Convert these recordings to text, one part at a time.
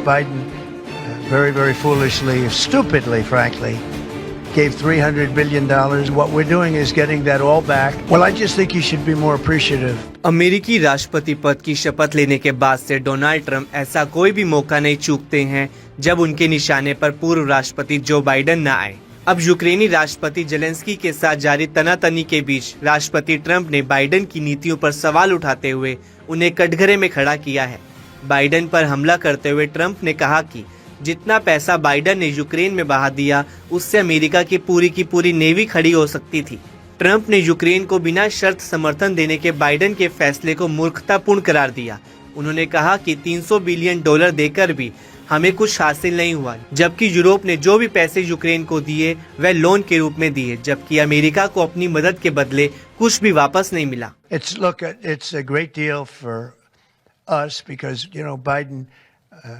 Biden very, very foolishly, stupidly, frankly, gave $300 billion. What we're doing is getting that all back. Well, I just think you should be more appreciative. अमेरिकी राष्ट्रपति पद की शपथ लेने के बाद से डोनाल्ड ट्रंप ऐसा कोई भी मौका नहीं चूकते हैं जब उनके निशाने पर पूर्व राष्ट्रपति जो बाइडेन न आए। अब यूक्रेनी राष्ट्रपति जेलेंस्की के साथ जारी तनातनी के बीच राष्ट्रपति ट्रंप ने बाइडेन की नीतियों पर सवाल उठाते हुए उन्हें कटघरे में खड़ा किया है। बाइडेन पर हमला करते हुए ट्रंप ने कहा कि जितना पैसा बाइडेन ने यूक्रेन में बहा दिया उससे अमेरिका की पूरी नेवी खड़ी हो सकती थी। ट्रंप ने यूक्रेन को बिना शर्त समर्थन देने के बाइडेन के फैसले को मूर्खतापूर्ण करार दिया। उन्होंने कहा कि $300 बिलियन देकर भी हमें कुछ हासिल नहीं हुआ, जबकि यूरोप ने जो भी पैसे यूक्रेन को दिए वह लोन के रूप में दिए, जबकि अमेरिका को अपनी मदद के बदले कुछ भी वापस नहीं मिला। It's a great deal for us because, Biden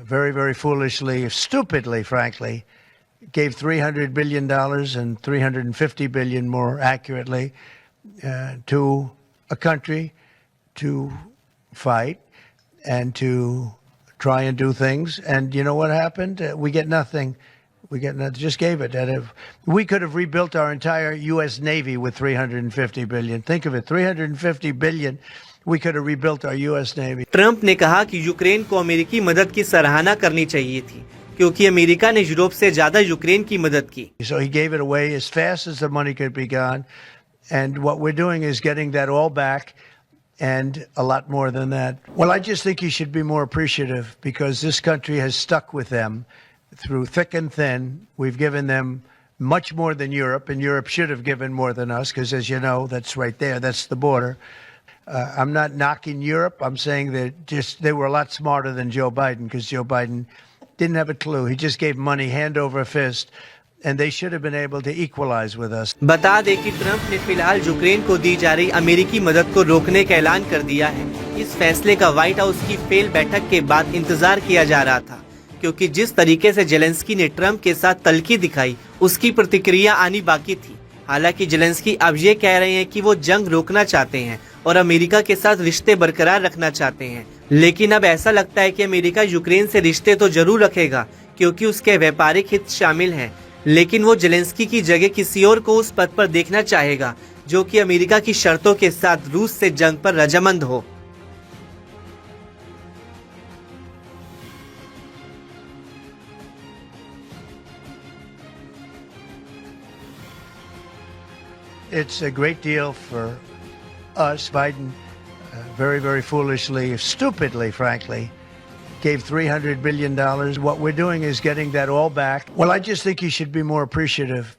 very, very foolishly, stupidly, frankly, gave $300 billion and $350 billion more accurately to a country to fight and to try and do things. And you know what happened? We get nothing. Just gave it. We could have rebuilt our entire U.S. Navy with $350 billion. Think of it, $350 billion. We could have rebuilt our U.S. Navy. Trump ने कहा कि Ukraine को अमेरिकी मदद की सराहना करनी चाहिए थी, क्योंकि अमेरिका ने यूरोप से ज्यादा यूक्रेन की मदद की। So he gave it away as fast as the money could be gone, and what we're doing is getting that all back, and a lot more than that. Well, I just think you should be more appreciative because this country has stuck with them through thick and thin. We've given them much more than Europe, and Europe should have given more than us because, as you know, that's right there. That's the border. I'm not knocking Europe. I'm saying that they were a lot smarter than Joe Biden because Joe Biden didn't have a clue. He just gave money hand over fist, and they should have been able to equalize with us. बता दें कि Trump ने फिलहाल Ukraine को दी जा रही अमेरिकी मदद को रोकने का ऐलान कर दिया है। इस फैसले का व्हाइट हाउस की फेल बैठक के बाद इंतजार किया जा रहा था, क्योंकि जिस तरीके से जेलेंस्की ने ट्रंप के साथ तल्खी दिखाई उसकी प्रतिक्रिया आनी बाकी थी। हालांकि जेलेंस्की अब ये कह रहे हैं कि वो जंग रोकना चाहते हैं और अमेरिका के साथ रिश्ते बरकरार रखना चाहते हैं, लेकिन अब ऐसा लगता है कि अमेरिका यूक्रेन से रिश्ते तो जरूर रखेगा क्योंकि उसके व्यापारिक हित शामिल हैं, लेकिन वो जेलेंस्की की जगह किसी और को उस पद पर देखना चाहेगा जो कि अमेरिका की शर्तों के साथ रूस से जंग पर रजामंद हो। It's a great deal for us. Biden very, very foolishly, stupidly, frankly, gave $300 billion. What we're doing is getting that all back. Well, I just think you should be more appreciative